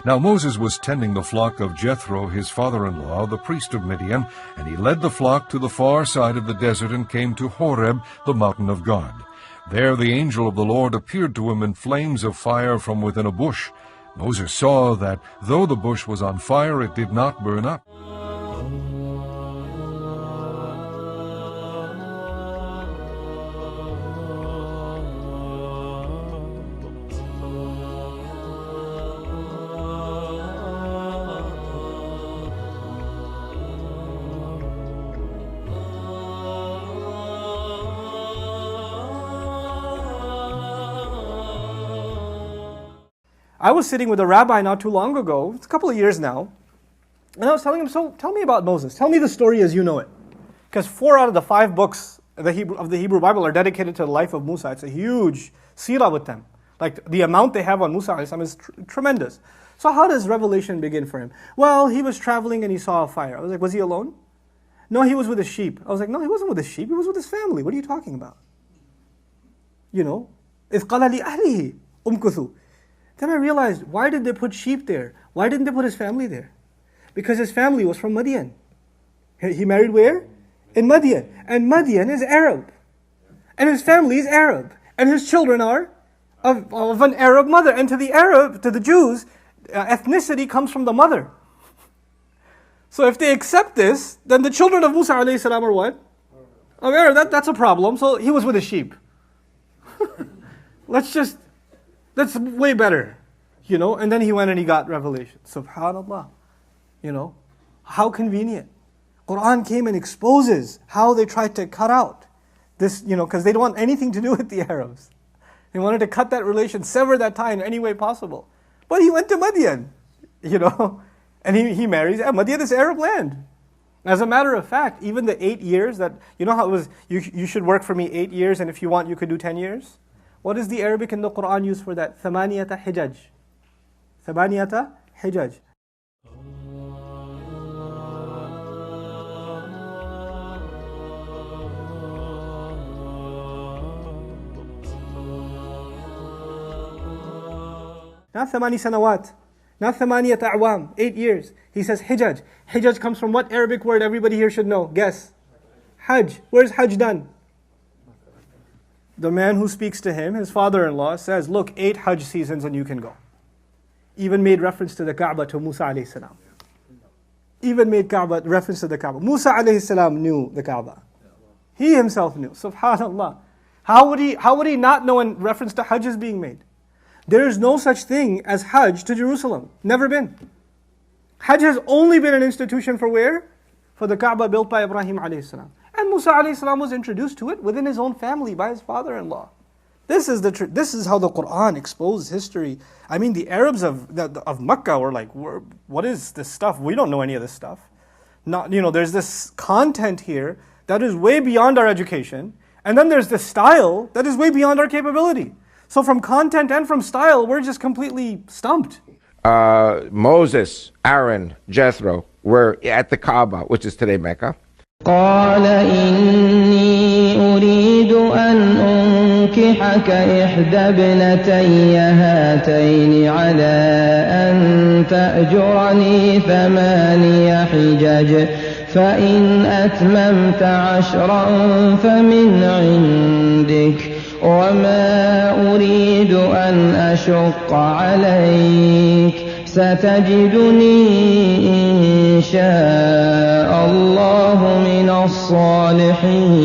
Now Moses was tending the flock of Jethro, his father-in-law, the priest of Midian, and he led the flock to the far side of the desert and came to Horeb, the mountain of God. There the angel of the Lord appeared to him in flames of fire from within a bush. Moses saw that though the bush was on fire, it did not burn up. I was sitting with a rabbi not too long ago, it's a couple of years now, and I was telling him, so tell me about Moses. Tell me the story as you know it. Because 4 out of the 5 books of the Hebrew Bible are dedicated to the life of Musa. It's a huge seerah with them. Like the amount they have on Musa is tremendous. So how does Revelation begin for him? Well, he was traveling and he saw a fire. I was like, was he alone? No, he was with his sheep. I was like, no, he wasn't with his sheep. He was with his family. What are you talking about? You know, إِذْ قَالَ لِأَهْلِهِ أُمْكُثُوا. Then I realized, why did they put sheep there? Why didn't they put his family there? Because his family was from Madian. He married where? In Madian. And Madian is Arab. And his family is Arab. And his children are of an Arab mother. And to the Jews, ethnicity comes from the mother. So if they accept this, then the children of Musa alayhi salam are what? Of Arab. That's a problem. So he was with his sheep. That's way better, you know. And then he went and he got revelation. Subhanallah, you know, how convenient. Quran came and exposes how they tried to cut out this, you know, because they don't want anything to do with the Arabs. They wanted to cut that relation, sever that tie in any way possible. But he went to Madian, you know, and he marries. Madian is Arab land. As a matter of fact, even the 8 years that, you know how it was, you should work for me 8 years, and if you want, you could do 10 years? What is the Arabic in the Quran used for that? ثمانية حجج. ثمانية حجج. Not ثماني سنوات. Not ثمانية أعوام. 8 years. He says Hijaj. Hijaj comes from what Arabic word everybody here should know? Guess. Hajj. Where's Hajj done? The man who speaks to him, his father-in-law, says, look, 8 Hajj seasons and you can go. Even made reference to the Kaaba to Musa alayhi salam. Even made reference to the Kaaba. Musa alayhi salam knew the Kaaba. He himself knew. Subhanallah. How would he not know in reference to Hajj is being made? There is no such thing as Hajj to Jerusalem. Never been. Hajj has only been an institution for where? For the Kaaba built by Ibrahim alayhi salam. And Musa alayhi salam was introduced to it within his own family by his father-in-law. This is how the Quran exposed history. I mean, the Arabs of Makkah were like, what is this stuff? We don't know any of this stuff. Not, you know, there's this content here that is way beyond our education. And then there's this style that is way beyond our capability. So from content and from style, we're just completely stumped. Moses, Aaron, Jethro were at the Kaaba, which is today Mecca. قال إني أريد أن أنكحك إحدى ابنتي هاتين على أن تأجرني 8 حجج فإن أتممت 10 فمن عندك وما أريد أن أشق عليك ستجدني إن شاء الله من الصالحين.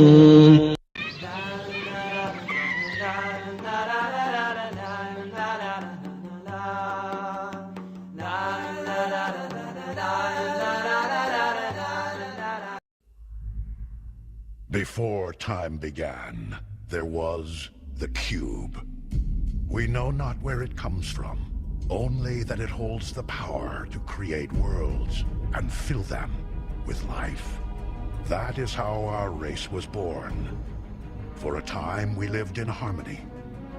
Before time began, there was the cube. We know not where it comes from, only that it holds the power to create worlds and fill them with life. That is how our race was born. For a time we lived in harmony,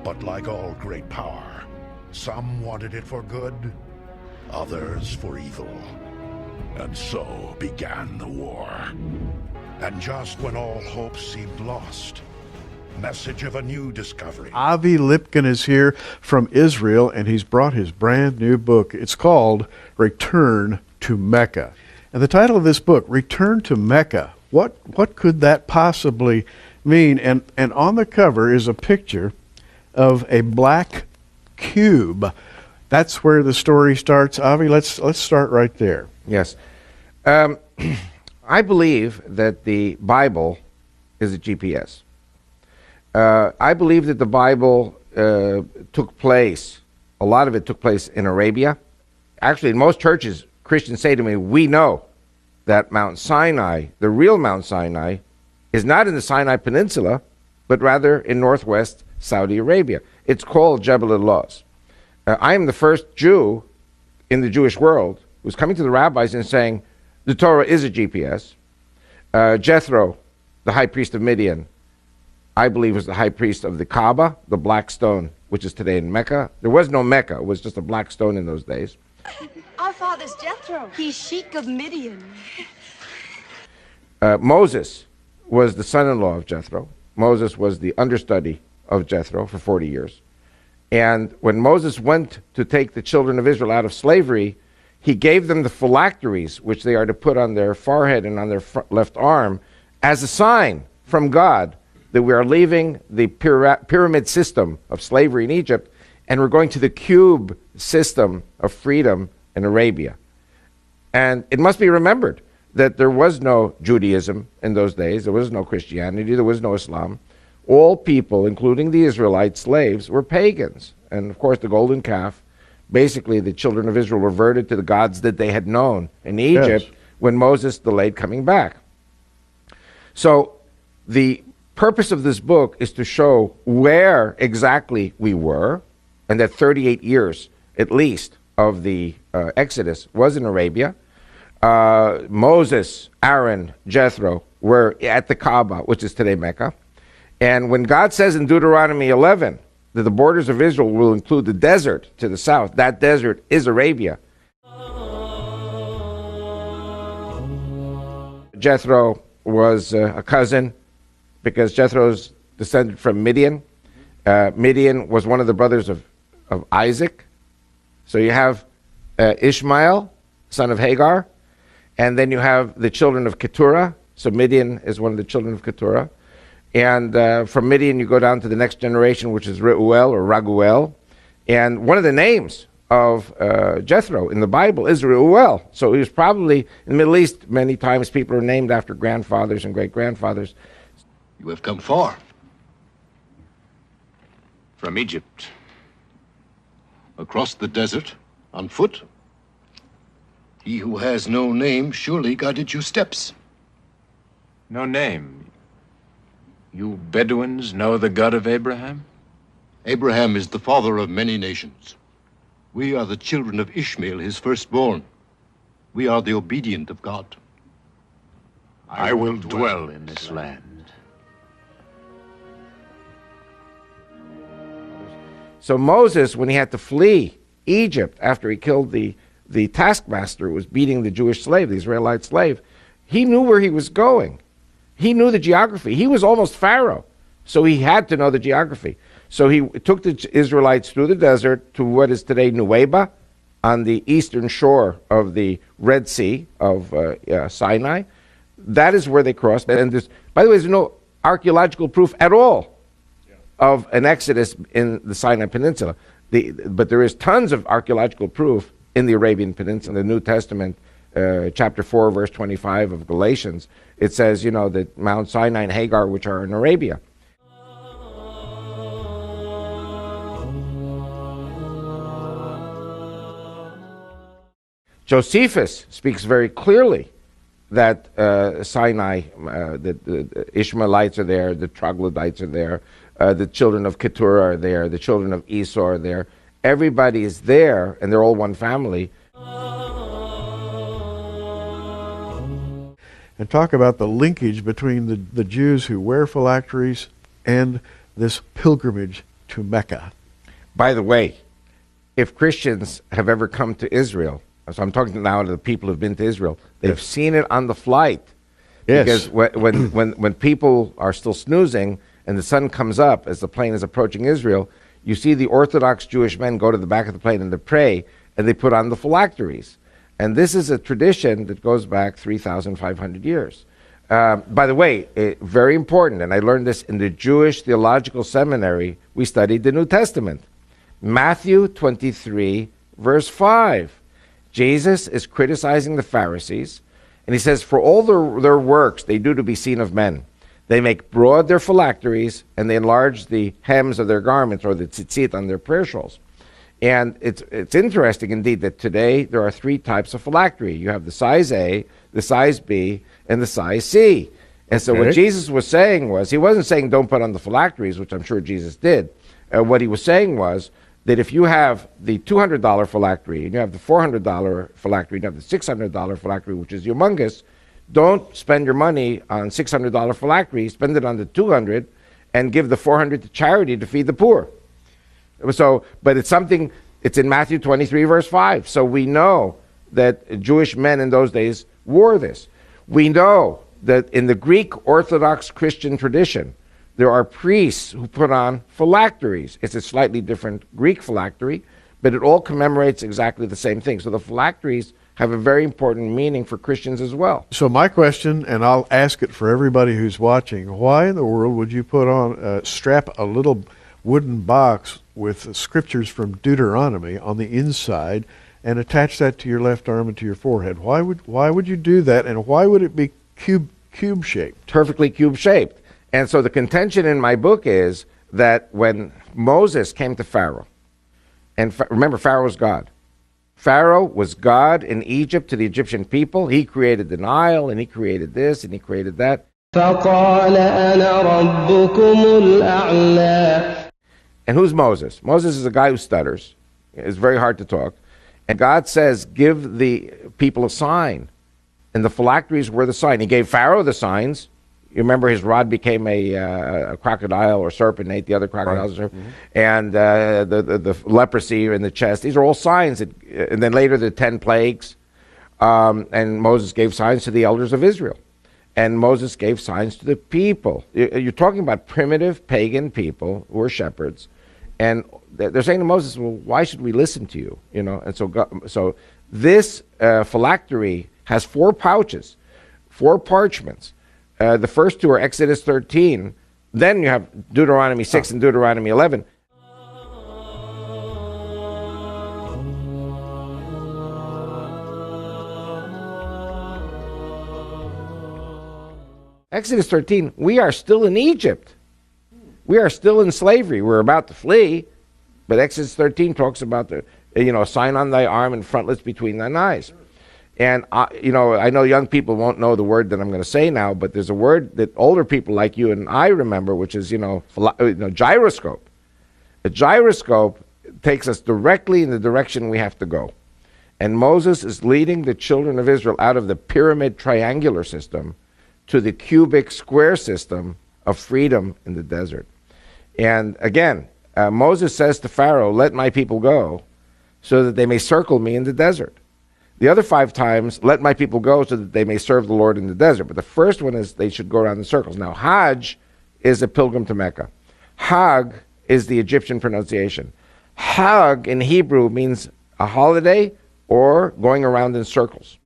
but like all great power, some wanted it for good, others for evil. And so began the war. And just when all hope seemed lost, message of a new discovery. Avi Lipkin is here from Israel, and he's brought his brand new book. It's called Return to Mecca. And the title of this book, Return to Mecca, what could that possibly mean? And on the cover is a picture of a black cube. That's where the story starts. Avi, let's start right there. Yes. I believe that the Bible is a GPS. I believe that the Bible took place, a lot of it took place in Arabia. Actually, in most churches, Christians say to me, we know that Mount Sinai, the real Mount Sinai, is not in the Sinai Peninsula, but rather in northwest Saudi Arabia. It's called Jebel al-Lawz. I am the first Jew in the Jewish world who's coming to the rabbis and saying, the Torah is a GPS. Jethro, the high priest of Midian, I believe was the high priest of the Kaaba, the black stone, which is today in Mecca. There was no Mecca. It was just a black stone in those days. Our father's Jethro. He's Sheik of Midian. Moses was the son-in-law of Jethro. Moses was the understudy of Jethro for 40 years. And when Moses went to take the children of Israel out of slavery, he gave them the phylacteries, which they are to put on their forehead and on their left arm, as a sign from God that we are leaving the pyramid system of slavery in Egypt and we're going to the cube system of freedom in Arabia. And it must be remembered that there was no Judaism in those days. There was no Christianity. There was no Islam. All people, including the Israelite slaves, were pagans. And of course, the golden calf, basically the children of Israel reverted to the gods that they had known in Egypt when Moses delayed coming back. So the purpose of this book is to show where exactly we were, and that 38 years at least of the Exodus was in Arabia. Moses, Aaron, Jethro were at the Kaaba, which is today Mecca. And when God says in Deuteronomy 11 that the borders of Israel will include the desert to the south, that desert is Arabia. Jethro was a cousin because Jethro's descended from Midian. Midian was one of the brothers of Isaac. So you have Ishmael, son of Hagar, and then you have the children of Keturah. So Midian is one of the children of Keturah. And from Midian you go down to the next generation, which is Reuel or Raguel. And one of the names of Jethro in the Bible is Reuel. So he was probably, in the Middle East, many times people are named after grandfathers and great-grandfathers. You have come far. From Egypt. Across the desert, on foot. He who has no name surely guided your steps. No name? You Bedouins know the God of Abraham? Abraham is the father of many nations. We are the children of Ishmael, his firstborn. We are the obedient of God. I will dwell in this land. So Moses, when he had to flee Egypt after he killed the taskmaster who was beating the Jewish slave, the Israelite slave, he knew where he was going. He knew the geography. He was almost Pharaoh, so he had to know the geography. So he took the Israelites through the desert to what is today Nuweiba, on the eastern shore of the Red Sea of Sinai. That is where they crossed. And by the way, there's no archaeological proof at all of an exodus in the Sinai Peninsula. But there is tons of archaeological proof in the Arabian Peninsula. In the New Testament, chapter 4, verse 25 of Galatians, it says, that Mount Sinai and Hagar, which are in Arabia. Josephus speaks very clearly that Sinai, the Ishmaelites are there, the troglodytes are there, the children of Keturah are there, the children of Esau are there. Everybody is there, and they're all one family. And talk about the linkage between the Jews who wear phylacteries and this pilgrimage to Mecca. By the way, if Christians have ever come to Israel, so I'm talking now to the people who've been to Israel, they've seen it on the flight. Yes. Because when people are still snoozing and the sun comes up as the plane is approaching Israel, you see the Orthodox Jewish men go to the back of the plane and they pray, and they put on the phylacteries. And this is a tradition that goes back 3,500 years. By the way, very important, and I learned this in the Jewish Theological Seminary, we studied the New Testament. Matthew 23, verse 5. Jesus is criticizing the Pharisees, and he says, for all their works they do to be seen of men. They make broad their phylacteries, and they enlarge the hems of their garments, or the tzitzit on their prayer shawls. And it's interesting indeed that today there are three types of phylactery. You have the size A, the size B, and the size C. And so what Jesus was saying was, he wasn't saying don't put on the phylacteries, which I'm sure Jesus did. What he was saying was that if you have the $200 phylactery, and you have the $400 phylactery, and you have the $600 phylactery, which is humongous, don't spend your money on $600 phylactery, spend it on the $200, and give the $400 to charity to feed the poor. So, but it's something, it's in Matthew 23, verse 5. So we know that Jewish men in those days wore this. We know that in the Greek Orthodox Christian tradition, there are priests who put on phylacteries. It's a slightly different Greek phylactery, but it all commemorates exactly the same thing. So the phylacteries have a very important meaning for Christians as well. So my question, and I'll ask it for everybody who's watching, why in the world would you put on, strap a little wooden box with scriptures from Deuteronomy on the inside and attach that to your left arm and to your forehead? Why would you do that, and why would it be cube shaped? Perfectly cube shaped. And so the contention in my book is that when Moses came to Pharaoh, and remember, Pharaoh was God. Pharaoh was God in Egypt to the Egyptian people. He created the Nile, and he created this, and he created that. فقال أنا ربكم الأعلى. And who's Moses? Moses is a guy who stutters. It's very hard to talk. And God says, give the people a sign. And the phylacteries were the sign. He gave Pharaoh the signs. You remember his rod became a crocodile or serpent, ate the other crocodiles. Right. Mm-hmm. And the leprosy in the chest. These are all signs. And then later the 10 plagues. And Moses gave signs to the elders of Israel. And Moses gave signs to the people. You're talking about primitive pagan people who were shepherds. And they're saying to Moses, well, why should we listen to you? You know, and so this phylactery has 4 pouches, 4 parchments. The first 2 are Exodus 13. Then you have Deuteronomy 6 and Deuteronomy 11. Exodus 13, we are still in Egypt. We are still in slavery. We're about to flee. But Exodus 13 talks about the, sign on thy arm and frontlets between thine eyes. And, I know young people won't know the word that I'm going to say now, but there's a word that older people like you and I remember, which is, gyroscope. A gyroscope takes us directly in the direction we have to go. And Moses is leading the children of Israel out of the pyramid triangular system to the cubic square system of freedom in the desert. And again, Moses says to Pharaoh, let my people go so that they may circle me in the desert. The other 5 times, let my people go so that they may serve the Lord in the desert. But the first one is they should go around in circles. Now, Hajj is a pilgrim to Mecca. Hag is the Egyptian pronunciation. Hag in Hebrew means a holiday or going around in circles.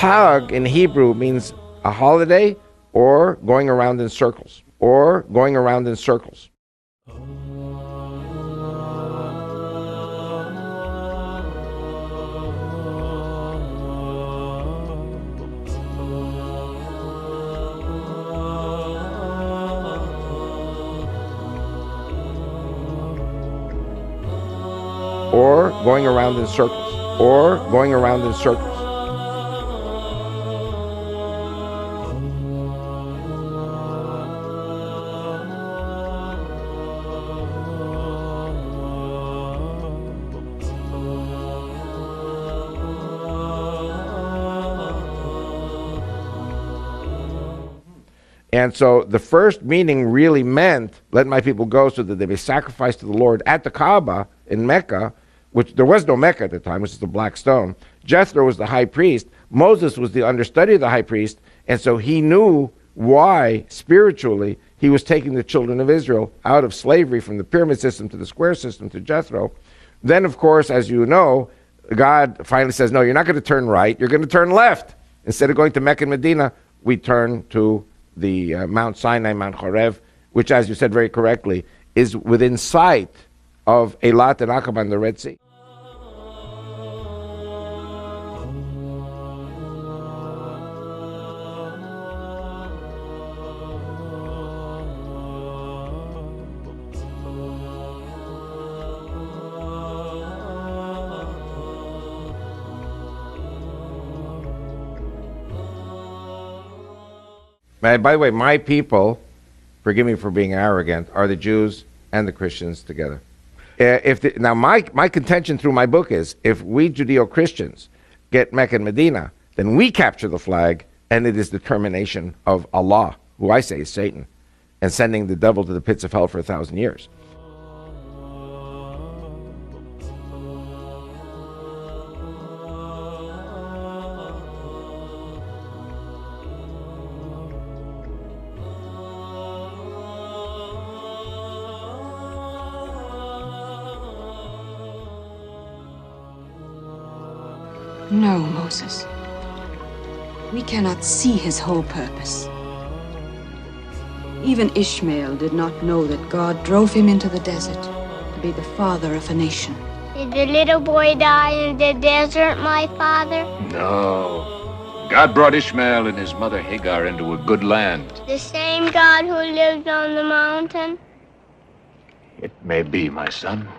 Hag in Hebrew means a holiday or going around in circles. Or going around in circles. Or going around in circles. Or going around in circles. And so the first meaning really meant, let my people go so that they may sacrifice to the Lord at the Kaaba in Mecca, which there was no Mecca at the time, which is the black stone. Jethro was the high priest. Moses was the understudy of the high priest. And so he knew why, spiritually, he was taking the children of Israel out of slavery from the pyramid system to the square system to Jethro. Then, of course, as you know, God finally says, no, you're not going to turn right, you're going to turn left. Instead of going to Mecca and Medina, we turn to the Mount Sinai, Mount Horeb, which, as you said very correctly, is within sight of Eilat and Aqaba and the Red Sea. By the way, my people, forgive me for being arrogant, are the Jews and the Christians together. Now, my contention through my book is, if we Judeo-Christians get Mecca and Medina, then we capture the flag, and it is the termination of Allah, who I say is Satan, and sending the devil to the pits of hell for 1,000 years. No, Moses. We cannot see his whole purpose. Even Ishmael did not know that God drove him into the desert to be the father of a nation. Did the little boy die in the desert, my father? No. God brought Ishmael and his mother Hagar into a good land. The same God who lived on the mountain? It may be, my son.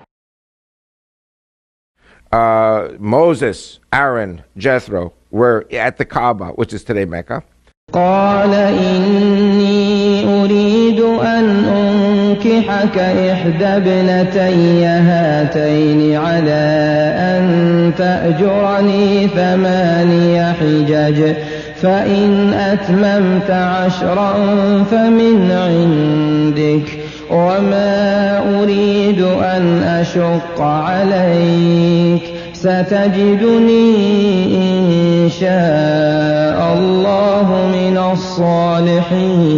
Moses, Aaron, Jethro were at the Kaaba, which is today Mecca. قال إني أريد أن أنكحك إحدى ابنتي هاتين على أن تأجرني 8 حجج فإن أتممت 10 فمن عندك وما أريد أن أشق عليك ستجدني إن شاء الله من الصالحين.